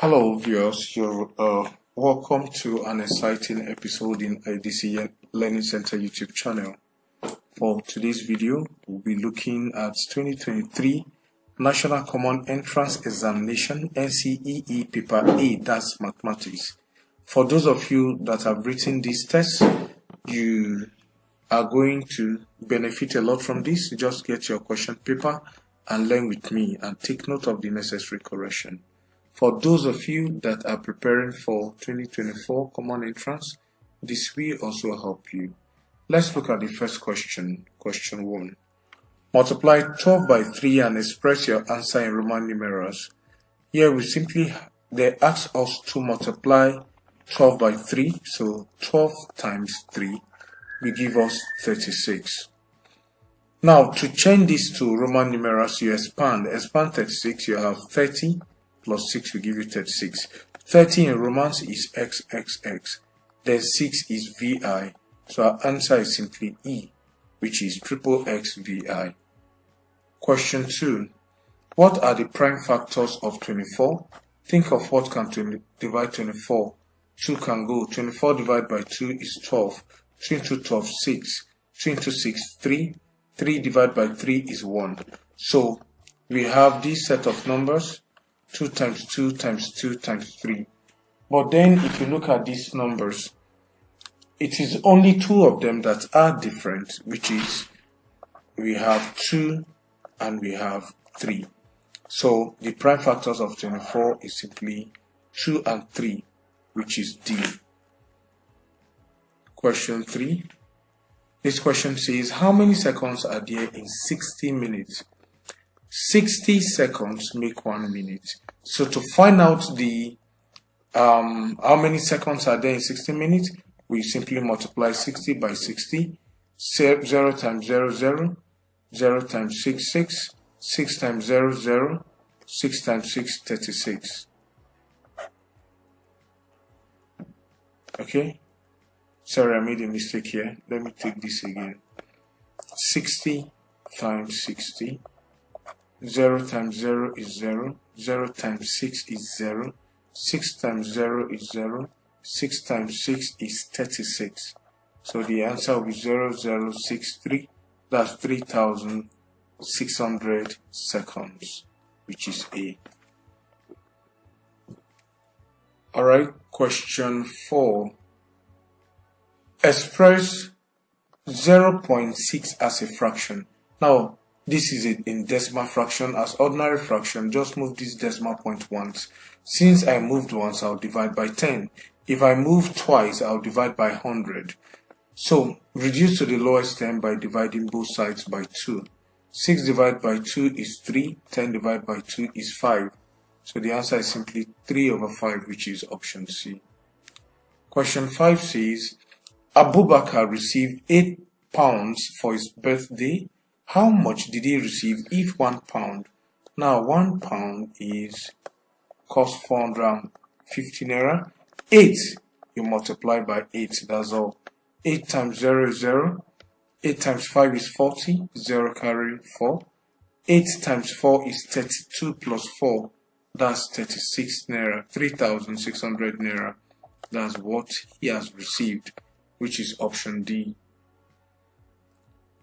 Hello viewers, you're welcome to an exciting episode in NCEE Learning Center YouTube channel. For today's video, we'll be looking at 2023 National Common Entrance Examination NCEE Paper A, that's Mathematics. For those of you that have written this test, you are going to benefit a lot from this. Just get your question paper and learn with me and take note of the necessary correction. For those of you that are preparing for 2024 Common Entrance, this will also help you. Let's look at the first question, question 1. Multiply 12 by 3 and express your answer in Roman numerals. Here they ask us to multiply 12 by 3, so 12 times 3 will give us 36. Now, to change this to Roman numerals, you expand 36, you have 30. Plus 6 will give you 36. 30 in Romans is XXX. Then 6 is VI. So our answer is simply E, which is triple X VI. Question 2. What are the prime factors of 24? Think of what can divide 24. 2 can go. 24 divided by 2 is 12. 2 into 12, 6. 2 into 6, 3. 3 divided by 3 is 1. So we have this set of numbers. 2 times 2 times 2 times 3. But then if you look at these numbers, it is only 2 of them that are different, which is we have 2 and we have 3. So the prime factors of 24 is simply 2 and 3, which is D. Question 3. This question says, how many seconds are there in 60 minutes? 60 seconds make 1 minute. So to find out the how many seconds are there in 60 minutes, we simply multiply 60 by 60. 0 times 0, 0. 0 times 6, 6. 6 times 0, 0. 6 times 6, 36. Okay? Sorry, I made a mistake here. Let me take this again. 60 times 60. 0 times 0 is 0. 0 times 6 is 0. 6 times 0 is 0. 6 times 6 is 36. So the answer will be 0063. That's 3,600 seconds, which is A. Alright, question 4. Express 0.6 as a fraction. Now, this is in decimal fraction. As ordinary fraction, just move this decimal point once. Since I moved once, I'll divide by 10. If I move twice, I'll divide by 100. So, reduce to the lowest term by dividing both sides by 2. 6 divided by 2 is 3. 10 divided by 2 is 5. So the answer is simply 3 over 5, which is option C. Question 5 says, Abubakar received 8 pounds for his birthday. How much did he receive if 1 pound? Now 1 pound cost 450 naira. 8 you multiply by 8, that's all. 8 times 0 is 0. 8 times 5 is 40. 0 carry 4. 8 times 4 is 32 plus 4. That's 36 naira. 3,600 naira. That's what he has received, which is option D.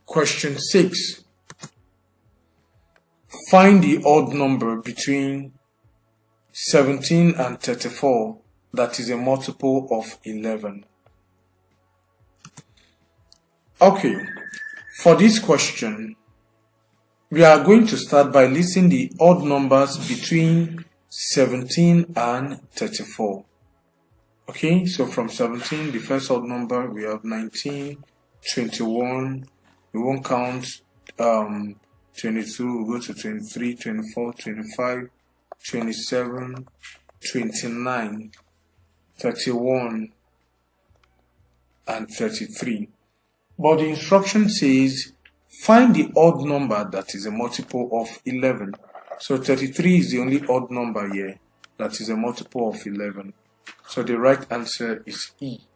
Question 6. Find the odd number between 17 and 34 that is a multiple of 11. Okay, for this question, we are going to start by listing the odd numbers between 17 and 34. Okay, so from 17, the first odd number, we have 19, 21, we won't count 22, we'll go to 23, 24, 25, 27, 29, 31, and 33. But the instruction says, find the odd number that is a multiple of 11. So 33 is the only odd number here that is a multiple of 11. So the right answer is E.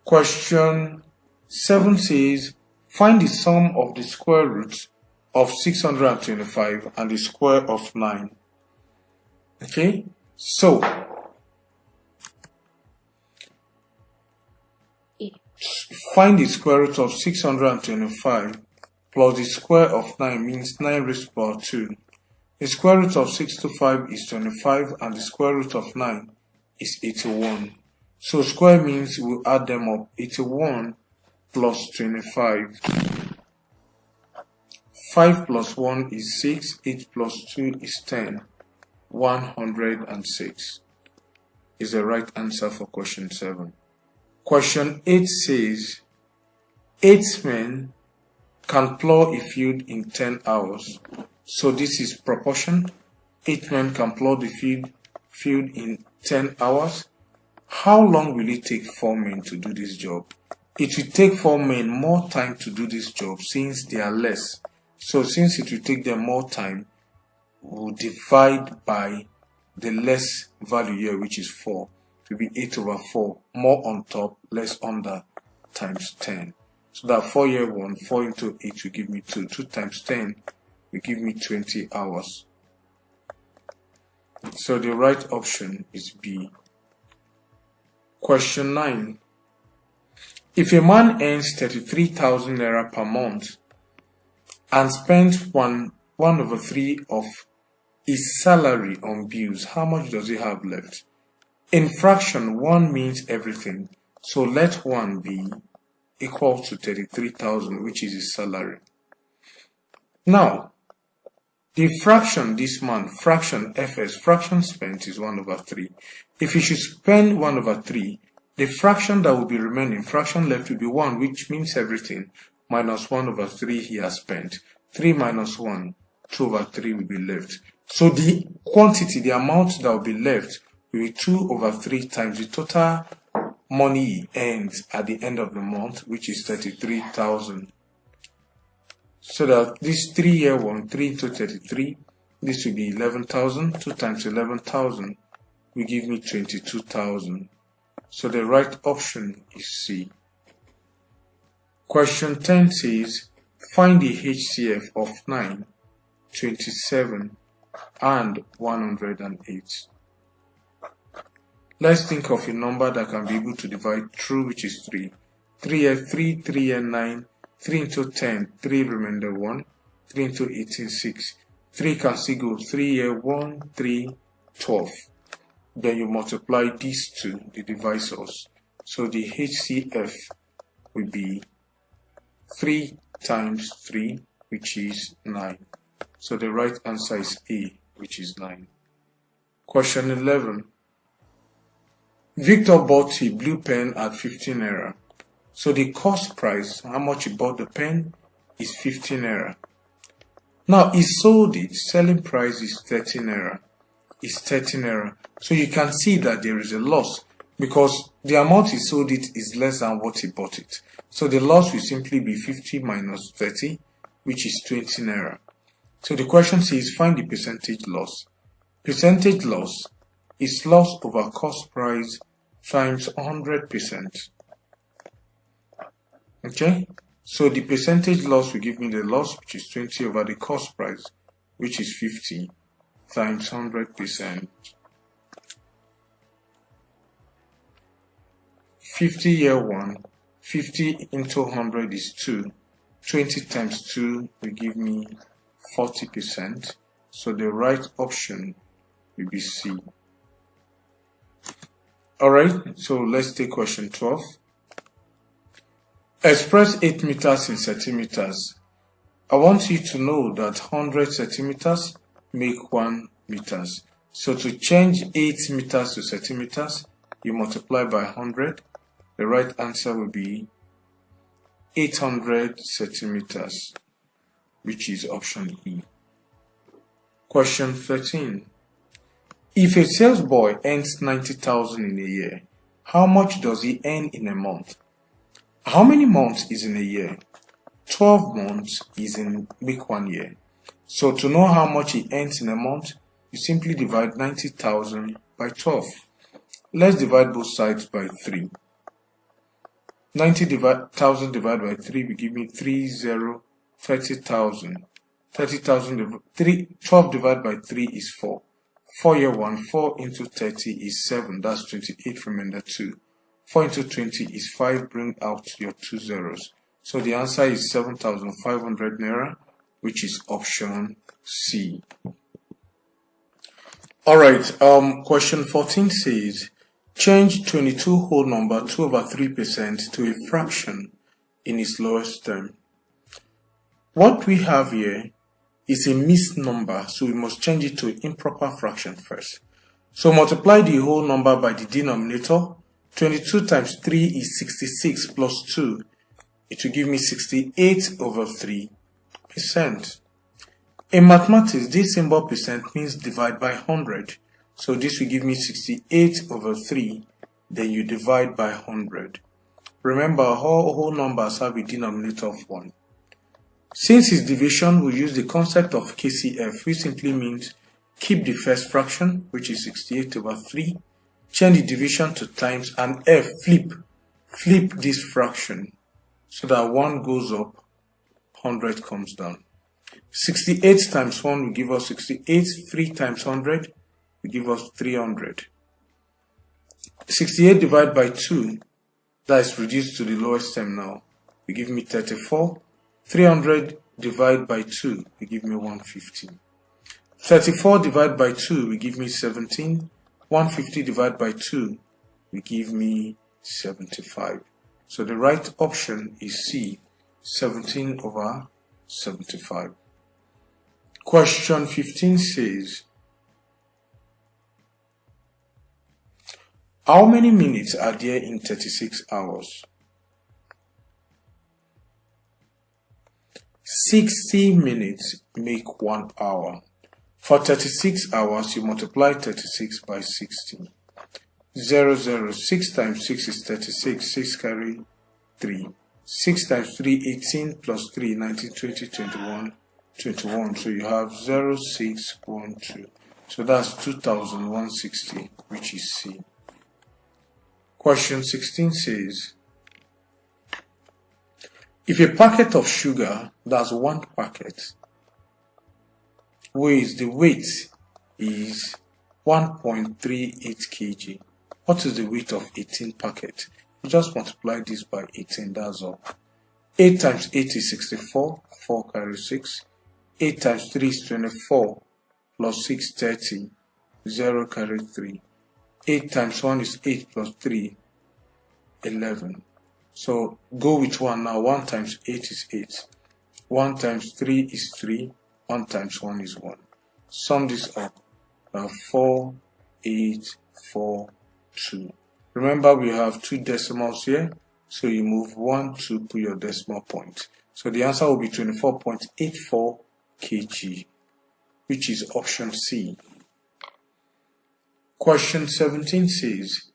Question 7 says, find the sum of the square root of 625 and the square of 9. Okay, so find the square root of 625 plus the square of 9 means 9 raised to the power 2. The square root of 625 is 25 and the square root of 9 is 81. So square means we'll add them up. 81 plus 25. 5 plus 1 is 6. 8 plus 2 is 10. 106 is the right answer for question 7. Question 8 says 8 men can plow a field in 10 hours. So this is proportion. 8 men can plow the field in 10 hours. How long will it take 4 men to do this job? It will take 4 men more time to do this job since they are less. So since it will take them more time, we'll divide by the less value here, which is 4. It will be 8 over 4. More on top, less under, times 10. So that 4 here 1, 4 into 8 will give me 2. 2 times 10 will give me 20 hours. So the right option is B. Question 9. If a man earns 33,000 naira per month and spends 1/3 of his salary on bills, how much does he have left? In fraction, 1 means everything. So let 1 be equal to 33,000, which is his salary. Now, the fraction this month, fraction FS, fraction spent is 1/3. If he should spend 1/3, the fraction that will be remaining, fraction left will be 1, which means everything, minus 1/3 he has spent. 3 minus 1, 2/3 will be left. So the quantity, the amount that will be left will be 2/3 times the total money he earns at the end of the month, which is 33,000. So that this 3 here 1, 3 into 33, this will be 11,000. 2 times 11,000 will give me 22,000. So the right option is C. Question 10 says, find the HCF of 9, 27, and 108. Let's think of a number that can be able to divide through, which is 3. 3 here 3, 3 here 9, 3 into 10, 3 remainder 1, 3 into 18, 6. 3 can still go 3 here 1, 3, 12. Then you multiply these two, the divisors. So the HCF will be 3 times 3, which is 9. So the right answer is A, which is 9. Question 11. Victor bought a blue pen at 15 naira. So the cost price, how much he bought the pen, is 15 naira. Now he sold it, selling price is 30 naira. Is 30 naira. So you can see that there is a loss because the amount he sold it is less than what he bought it. So the loss will simply be 50 minus 30, which is 20 naira. So the question says find the percentage loss. Percentage loss is loss over cost price times 100%. Okay, so the percentage loss will give me the loss, which is 20 over the cost price, which is 50 times 100%. 50 here 1, 50 into 100 is 2. 20 times 2 will give me 40%. So the right option will be C. Alright, so let's take question 12. Express 8 meters in centimeters. I want you to know that 100 centimeters make 1 meters. So to change 8 meters to centimeters, you multiply by 100. The right answer will be 800 centimeters, which is option E. Question 13. If a sales boy earns 90,000 in a year, how much does he earn in a month? How many months is in a year? 12 months is in make 1 year. So to know how much he earns in a month, you simply divide 90,000 by 12. Let's divide both sides by 3. 90,000 divided by 3 will give me 30,000. 12 divided by 3 is 4. 4 here 1, 4 into 30 is 7, that's 28, remainder 2. 4 into 20 is 5, bring out your 2 zeros. So the answer is 7,500 naira, which is option C. Alright, question 14 says, change 22 whole number 2/3% to a fraction in its lowest term. What we have here is a mixed number, so we must change it to an improper fraction first. So multiply the whole number by the denominator. 22 times 3 is 66 plus 2. It will give me 68/3%. In mathematics, this symbol percent means divide by 100. So this will give me 68/3. Then you divide by 100. Remember, all whole numbers have a denominator of 1. Since it's division, we use the concept of KCF, which simply means keep the first fraction, which is 68/3, change the division to times, and F, flip this fraction so that 1 goes up, 100 comes down. 68 times 1 will give us 68, 3 times 100 will give us 300. 68 divided by 2, that is reduced to the lowest term now, will give me 34. 300 divided by 2 will give me 150. 34 divided by 2 will give me 17. 150 divided by 2 will give me 75. So the right option is C, 17/75. Question 15 says, how many minutes are there in 36 hours? 60 minutes make 1 hour. For 36 hours, you multiply 36 by 60. 6 times 6 is 36, 6 carry 3. 6 times 3, 18 plus 3, 19, 20, 21, 21. So you have 0612. So that's 2,160, which is C. Question 16 says, if a packet of sugar, that's 1 packet, the weight is 1.38 kg. What is the weight of 18 packets? You just multiply this by 18, that's all. 8 times 8 is 64, 4 carry 6. 8 times 3 is 24, plus 6, 30, 0 carry 3. 8 times 1 is 8 plus 3, 11. So go with 1 now. 1 times 8 is 8. 1 times 3 is 3. 1 times 1 is 1. Sum this up. 4, 8, 4, 2. Remember, we have 2 decimals here. So you move 1 to put your decimal point. So the answer will be 24.84 kg, which is option C. Question 17 says,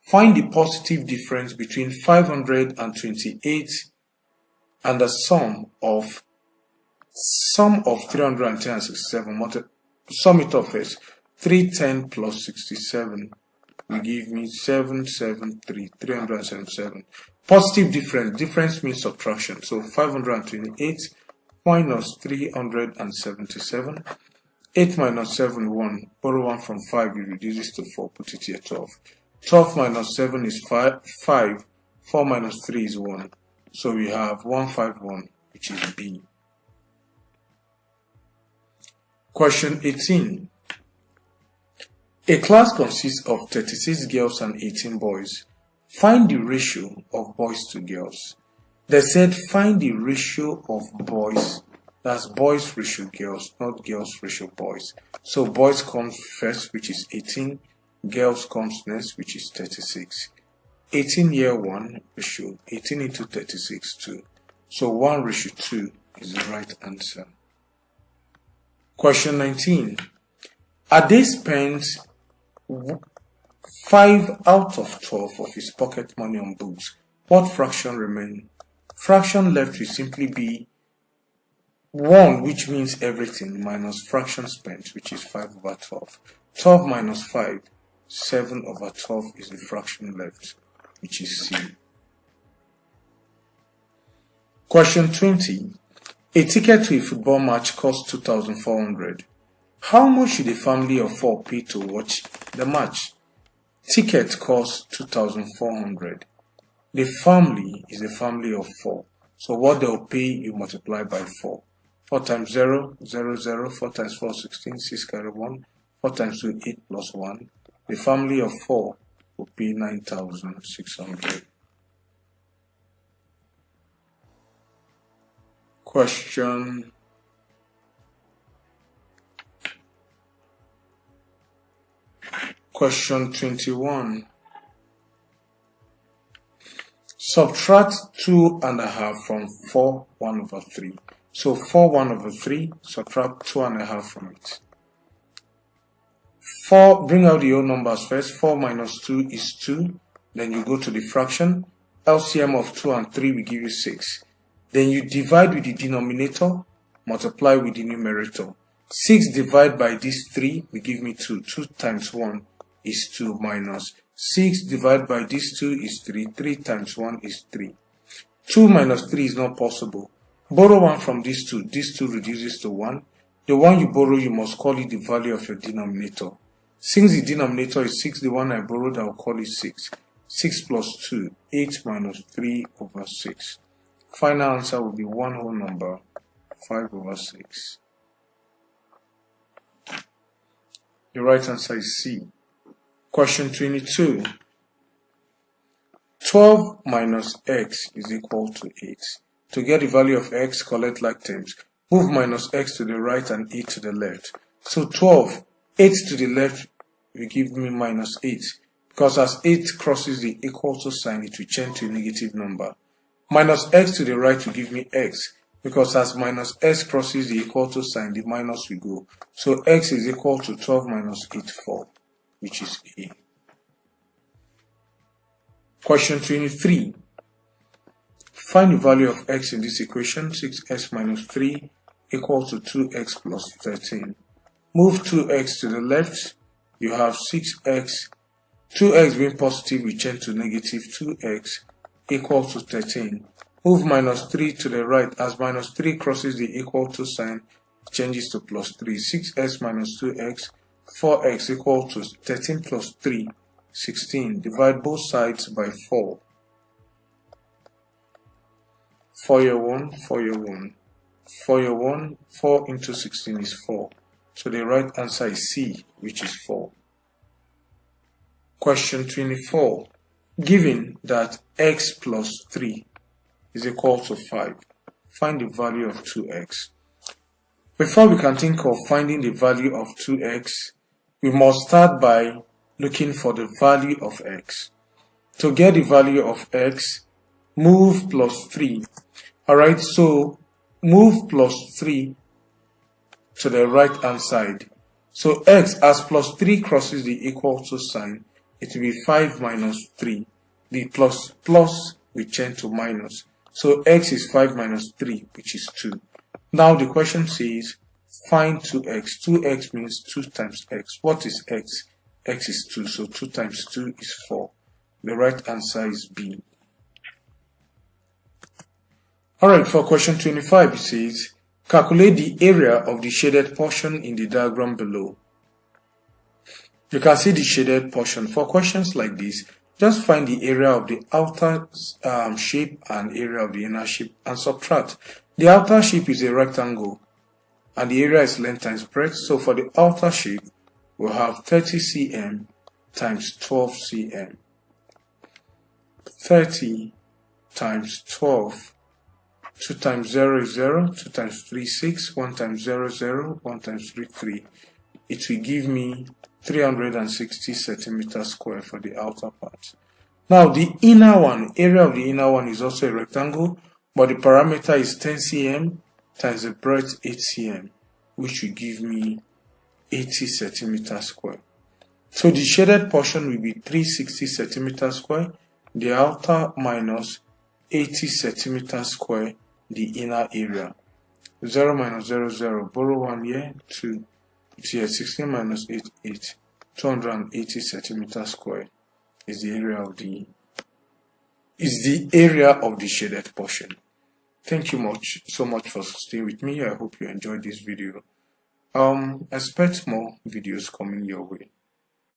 find the positive difference between 528 and the sum of 310 and 67. Sum it up first. 310 plus 67 will give me 773, 377. Positive difference means subtraction. So 528 minus 377. 8 minus 7, 1. Borrow 1 from 5, it reduces to 4. Put it here, 12. 12 minus 7 is 5. 4 minus 3 is 1. So we have 151, which is B. Question 18. A class consists of 36 girls and 18 boys. Find the ratio of boys to girls. They said find the ratio of boys. That's boys ratio girls, not girls ratio boys. So boys comes first, which is 18. Girls comes next, which is 36. 18 year 1 ratio, 18 into 36, 2. So 1 ratio 2 is the right answer. Question 19. Ade spends 5 out of 12 of his pocket money on books. What fraction remains? Fraction left will simply be 1, which means everything, minus fraction spent, which is 5/12. 12 minus 5, 7/12 is the fraction left, which is C. Question 20. A ticket to a football match costs 2,400. How much should a family of 4 pay to watch the match? Ticket costs 2,400. The family is a family of 4. So what they'll pay, you multiply by 4. 4 times 0, 0, 0. 4 times 4, 16. 6 carry 1. 4 times 2, 8 plus 1. The family of 4 will pay 9,600. Question 21. Subtract 2.5 from 4 1/3. So 4 1/3, subtract 2.5 from it. 4, bring out the whole numbers first. 4 minus 2 is 2. Then you go to the fraction. LCM of 2 and 3 will give you 6. Then you divide with the denominator, multiply with the numerator. 6 divided by this 3 will give me 2. 2 times 1 is 2 minus 6 divided by this 2 is 3. 3 times 1 is 3. 2 minus 3 is not possible. Borrow 1 from this 2. This 2 reduces to 1. The one you borrow, you must call it the value of your denominator. Since the denominator is 6, the one I borrowed, I'll call it 6. 6 plus 2, 8 minus 3/6. Final answer will be one whole number, 5/6. The right answer is C. Question 22. 12 minus x is equal to 8. To get the value of x, collect like terms. Move minus x to the right and 8 to the left. So 12, 8 to the left will give me minus 8. Because as 8 crosses the equal to sign, it will change to a negative number. Minus x to the right will give me x. Because as minus x crosses the equal to sign, the minus will go. So x is equal to 12 minus 8, 4, which is A. Question 23. Find the value of x in this equation. 6x minus 3 equal to 2x plus 13. Move 2x to the left. You have 6x. 2x being positive will change to negative 2x equal to 13. Move minus 3 to the right. As minus 3 crosses the equal to sign, it changes to plus 3. 6x minus 2x, 4x equal to 13 plus 3, 16. Divide both sides by 4. 4 here 1, 4 here 1. 4 here 1, 4 into 16 is 4. So the right answer is C, which is 4. Question 24. Given that x plus 3 is equal to 5, find the value of 2x. Before we can think of finding the value of 2x, we must start by looking for the value of x. To get the value of x, move plus 3. Alright, so move plus 3 to the right hand side. So x, as plus 3 crosses the equal to sign, it will be 5 minus 3. The plus will change to minus. So x is 5 minus 3, which is 2. Now the question says, find 2x. 2x means 2 times x. What is x? X is 2, so 2 times 2 is 4. The right answer is B. Alright, for question 25, it says, calculate the area of the shaded portion in the diagram below. You can see the shaded portion. For questions like this, just find the area of the outer shape and area of the inner shape and subtract. The outer shape is a rectangle and the area is length times breadth. So for the outer shape, we'll have 30 cm times 12 cm. 30 times 12. 2 times 0 is 0. 2 times 3 is 6. 1 times 0 is 0. 1 times 3 3. It will give me 360 centimeters square for the outer part. Now the inner one, area of the inner one is also a rectangle, but the parameter is 10 cm times the breadth 8 cm, which will give me 80 centimeters square. So the shaded portion will be 360 centimeters square, the outer minus 80 centimeters square, the inner area. 0 minus 0, 0, borrow 1 here, 2. It's here, 16 minus 8, 8. 280 centimeters square is the area of the shaded portion. Thank you so much for staying with me. I hope you enjoyed this video. Expect more videos coming your way.